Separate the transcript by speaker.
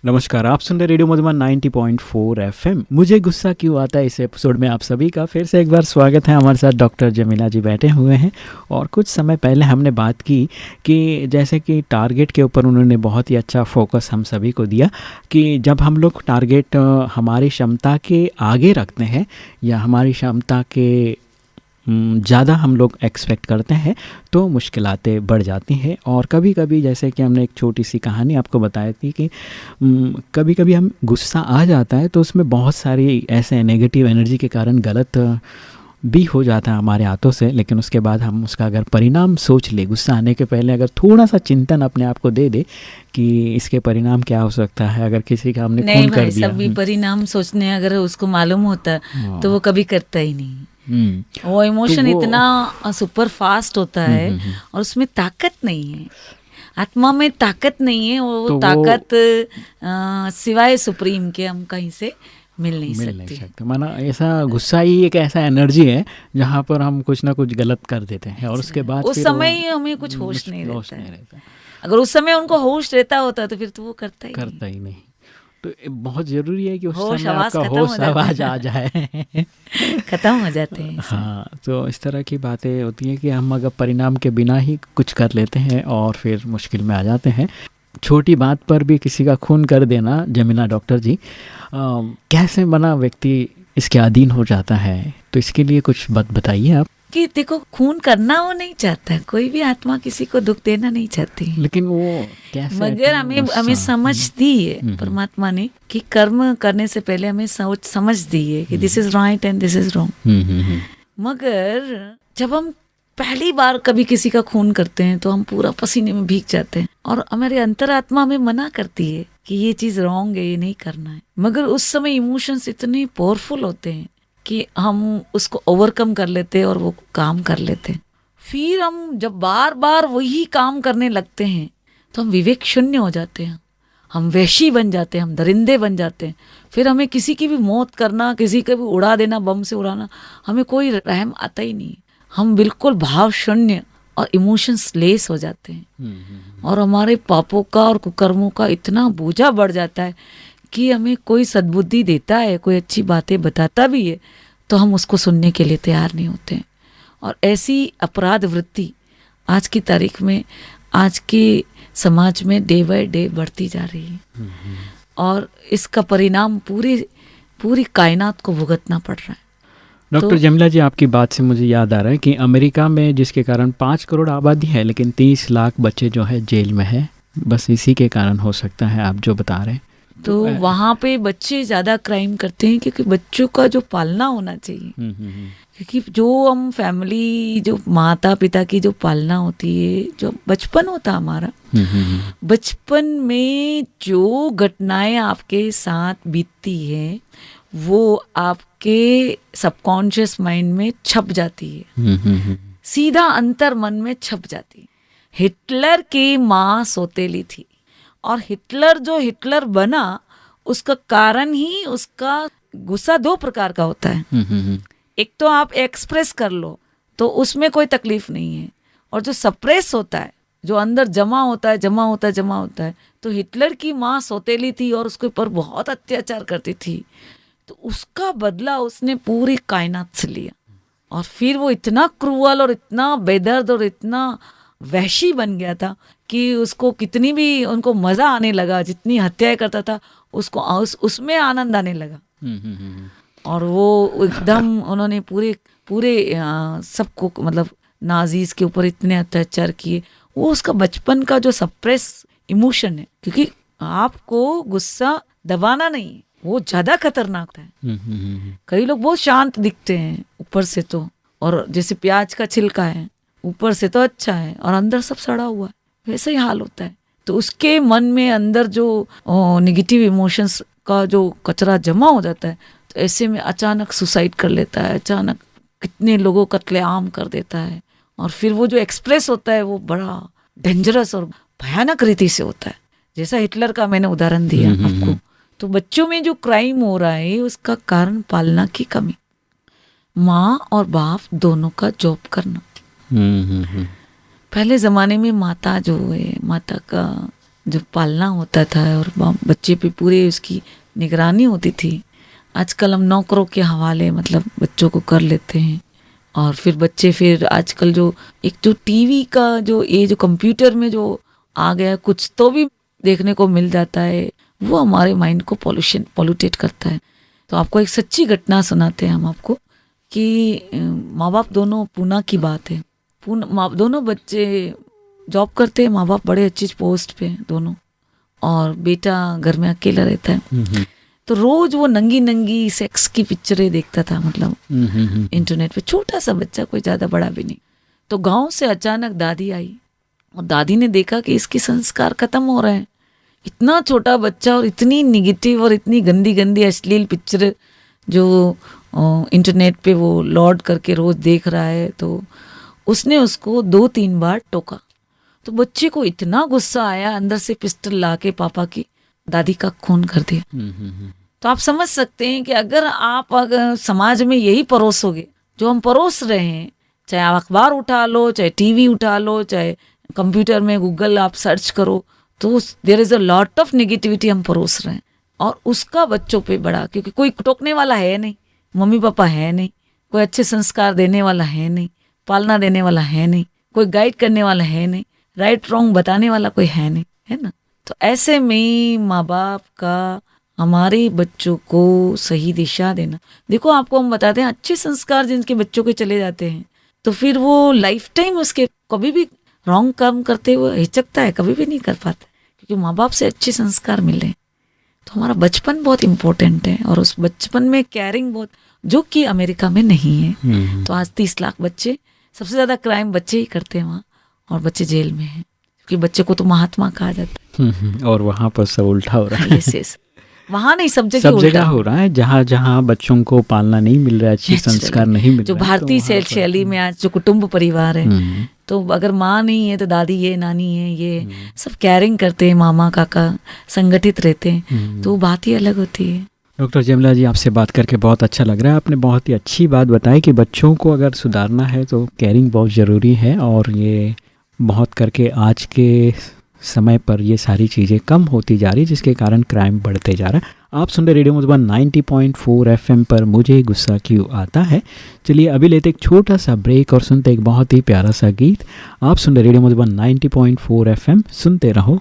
Speaker 1: नमस्कार, आप सुन रहे रेडियो मधुबन 90.4 एफएम। मुझे गुस्सा क्यों आता है, इस एपिसोड में आप सभी का फिर से एक बार स्वागत है। हमारे साथ डॉक्टर जमीला जी बैठे हुए हैं और कुछ समय पहले हमने बात की कि जैसे कि टारगेट के ऊपर उन्होंने बहुत ही अच्छा फोकस हम सभी को दिया कि जब हम लोग टारगेट हमारी क्षमता के आगे रखते हैं या हमारी क्षमता के ज़्यादा हम लोग एक्सपेक्ट करते हैं तो मुश्किलातें बढ़ जाती हैं। और कभी कभी जैसे कि हमने एक छोटी सी कहानी आपको बताई थी कि कभी कभी हम गुस्सा आ जाता है तो उसमें बहुत सारी ऐसे नेगेटिव एनर्जी के कारण गलत भी हो जाता है हमारे हाथों से, लेकिन उसके बाद हम उसका अगर परिणाम सोच ले, गुस्सा आने के पहले अगर थोड़ा सा चिंतन अपने आप को दे दे कि इसके परिणाम क्या हो सकता है। अगर किसी का हमने खून कर दिया,
Speaker 2: सब भी परिणाम सोचने अगर उसको मालूम होता तो वो कभी करता ही नहीं। वो इमोशन तो इतना सुपर फास्ट होता है और उसमें ताकत नहीं है, आत्मा में ताकत नहीं है। वो ताकत सिवाय सुप्रीम के हम कहीं से मिल नहीं सकते।
Speaker 1: माना ऐसा गुस्सा ही एक ऐसा एनर्जी है जहाँ पर हम कुछ ना कुछ गलत कर देते हैं और उसके बाद
Speaker 2: उस समय हमें कुछ होश नहीं रहता। अगर उस समय उनको होश रहता होता तो फिर तो वो करता ही नहीं।
Speaker 1: तो बहुत ज़रूरी है कि उस समय आपका होश आवाज़ आ जाए,
Speaker 2: खत्म हो जाते हैं।
Speaker 1: हाँ, तो इस तरह की बातें होती हैं कि हम अगर परिणाम के बिना ही कुछ कर लेते हैं और फिर मुश्किल में आ जाते हैं। छोटी बात पर भी किसी का खून कर देना, जमीला डॉक्टर जी, कैसे बना व्यक्ति इसके अधीन हो जाता है, तो इसके लिए कुछ बात बताइए आप।
Speaker 2: कि देखो, खून करना वो नहीं चाहता, कोई भी आत्मा किसी को दुख देना नहीं चाहती,
Speaker 1: लेकिन वो कैसे,
Speaker 2: मगर हमें समझ दी है परमात्मा ने कि कर्म करने से पहले हमें समझ दी है कि this is right and this is wrong. मगर जब हम पहली बार कभी किसी का खून करते हैं तो हम पूरा पसीने में भीग जाते हैं और हमारे अंतरात्मा हमें मना करती है कि ये चीज रॉन्ग है, ये नहीं करना है। मगर उस समय इमोशंस इतने पावरफुल होते हैं कि हम उसको ओवरकम कर लेते हैं और वो काम कर लेते हैं। फिर हम जब बार बार वही काम करने लगते हैं तो हम विवेक शून्य हो जाते हैं, हम वैशी बन जाते हैं, हम दरिंदे बन जाते हैं। फिर हमें किसी की भी मौत करना, किसी को भी उड़ा देना, बम से उड़ाना, हमें कोई रहम आता ही नहीं। हम बिल्कुल भाव शून्य और इमोशंस लेस हो जाते हैं और हमारे पापों का और कुकर्मों का इतना बोझा बढ़ जाता है कि हमें कोई सद्बुद्धि देता है, कोई अच्छी बातें बताता भी है तो हम उसको सुनने के लिए तैयार नहीं होते हैं। और ऐसी अपराध वृत्ति आज की तारीख में, आज के समाज में डे बाय डे बढ़ती जा रही है और इसका परिणाम पूरी कायनात को भुगतना पड़ रहा है।
Speaker 1: डॉक्टर जमीला जी, आपकी बात से मुझे याद आ रहा है कि अमेरिका में जिसके कारण 5 करोड़ आबादी है लेकिन 30 लाख बच्चे जो है जेल में है, बस इसी के कारण हो सकता है आप जो बता रहे हैं।
Speaker 2: तो वहाँ पे बच्चे ज़्यादा क्राइम करते हैं क्योंकि बच्चों का जो पालना होना चाहिए, क्योंकि जो हम फैमिली, जो माता पिता की जो पालना होती है, जो बचपन होता हमारा, बचपन में जो घटनाएं आपके साथ बीतती है वो आपके सबकॉन्शियस माइंड में छप जाती है, सीधा अंतर मन में छप जाती है। हिटलर की माँ सौतेली थी और हिटलर जो हिटलर बना उसका कारण ही, उसका गुस्सा 2 प्रकार का होता है। एक तो आप एक्सप्रेस कर लो तो उसमें कोई तकलीफ नहीं है, और जो सप्रेस होता है, जो अंदर जमा होता है, तो हिटलर की माँ सौतेली थी और उसके ऊपर बहुत अत्याचार करती थी, तो उसका बदला उसने पूरी कायनात से लिया और फिर वो इतना क्रूअल और इतना बेदर्द और इतना वहशी बन गया था कि उसको कितनी भी उनको मजा आने लगा, जितनी हत्याएं करता था उसको उसमें आनंद आने लगा। और वो एकदम उन्होंने पूरे सबको, मतलब नाजीज के ऊपर इतने अत्याचार किए। वो उसका बचपन का जो सप्रेस इमोशन है, क्योंकि आपको गुस्सा दबाना नहीं, वो ज्यादा खतरनाक है। कई लोग बहुत शांत दिखते हैं ऊपर से तो, और जैसे प्याज का छिलका है, ऊपर से तो अच्छा है और अंदर सब सड़ा हुआ है, वैसा ही हाल होता है। तो उसके मन में अंदर जो नेगेटिव इमोशंस का जो कचरा जमा हो जाता है, तो ऐसे में अचानक सुसाइड कर लेता है, अचानक कितने लोगों कत्लेआम कर देता है। और फिर वो जो एक्सप्रेस होता है वो बड़ा डेंजरस और भयानक रीति से होता है, जैसा हिटलर का मैंने उदाहरण दिया आपको। तो बच्चों में जो क्राइम हो रहा है उसका कारण पालना की कमी, माँ और बाप दोनों का जॉब करना। पहले ज़माने में माता जो है, माता का जो पालना होता था और बच्चे पे पूरे उसकी निगरानी होती थी, आजकल हम नौकरों के हवाले मतलब बच्चों को कर लेते हैं। और फिर बच्चे फिर आजकल जो एक जो टीवी का जो ये जो कंप्यूटर में जो आ गया कुछ तो भी देखने को मिल जाता है, वो हमारे माइंड को पॉल्यूटेट करता है। तो आपको एक सच्ची घटना सुनाते हैं हम आपको कि माँ बाप दोनों पूना की बात है। दोनों बच्चे जॉब करते हैं, माँ बाप बड़े अच्छी पोस्ट पे दोनों, और बेटा घर में अकेला रहता है। तो रोज वो नंगी नंगी सेक्स की पिक्चरें देखता था, मतलब इंटरनेट पे। छोटा सा बच्चा, कोई ज्यादा बड़ा भी नहीं। तो गांव से अचानक दादी आई और दादी ने देखा कि इसके संस्कार खत्म हो रहे हैं। इतना छोटा बच्चा और इतनी निगेटिव और इतनी गंदी गंदी अश्लील पिक्चर जो इंटरनेट पे वो लॉर्ड करके रोज देख रहा है। तो उसने उसको 2-3 बार टोका। तो बच्चे को इतना गुस्सा आया, अंदर से पिस्टल लाके पापा की दादी का खून कर दिया। तो आप समझ सकते हैं कि अगर समाज में यही परोसोगे जो हम परोस रहे हैं, चाहे आप अखबार उठा लो, चाहे टीवी उठा लो, चाहे कंप्यूटर में गूगल आप सर्च करो, तो there is a lot of negativity हम परोस रहे हैं। और उसका बच्चों पे बड़ा, क्योंकि कोई टोकने वाला है नहीं, मम्मी पापा है नहीं, कोई अच्छे संस्कार देने वाला है नहीं, पालना देने वाला है नहीं, कोई गाइड करने वाला है नहीं, राइट रॉन्ग बताने वाला कोई है नहीं, है ना। तो ऐसे में माँ बाप का हमारे बच्चों को सही दिशा देना। देखो आपको हम बताते हैं, अच्छे संस्कार जिनके बच्चों के चले जाते हैं तो फिर वो लाइफ टाइम उसके कभी भी रॉन्ग काम करते हुए हिचकता है, कभी भी नहीं कर पाता, क्योंकि माँ बाप से अच्छे संस्कार मिले। तो हमारा बचपन बहुत इम्पोर्टेंट है, और उस बचपन में केयरिंग बहुत, जो कि अमेरिका में नहीं है। तो आज 30 लाख बच्चे, सबसे ज्यादा क्राइम बच्चे ही करते हैं वहाँ, और बच्चे जेल में हैं, क्योंकि बच्चे को तो महात्मा कहा जाता है।
Speaker 1: और वहाँ पर सब उल्टा हो रहा है।
Speaker 2: यस, वहाँ नहीं, सब जगह
Speaker 1: हो रहा है। जहाँ जहाँ बच्चों को पालना नहीं मिल रहा है, अच्छे संस्कार नहीं मिल रहा है,
Speaker 2: जो भारतीय शैली में आज जो कुटुंब परिवार है, तो अगर माँ नहीं है तो दादी है, नानी है, ये सब केयरिंग करते हैं, मामा काका संगठित रहते हैं, तो बात ही अलग होती है।
Speaker 1: डॉक्टर जयमिला जी, आपसे बात करके बहुत अच्छा लग रहा है। आपने बहुत ही अच्छी बात बताई कि बच्चों को अगर सुधारना है तो केयरिंग बहुत ज़रूरी है, और ये बहुत करके आज के समय पर ये सारी चीज़ें कम होती जा रही, जिसके कारण क्राइम बढ़ते जा रहा है। आप सुन रहे रेडियो मधुबन 90.4 FM पर मुझे गुस्सा क्यों आता है। चलिए अभी लेते एक छोटा सा ब्रेक और सुनते एक बहुत ही प्यारा सा गीत। आप सुन रहे रेडियो मधुबन 90.4 FM, सुनते रहो।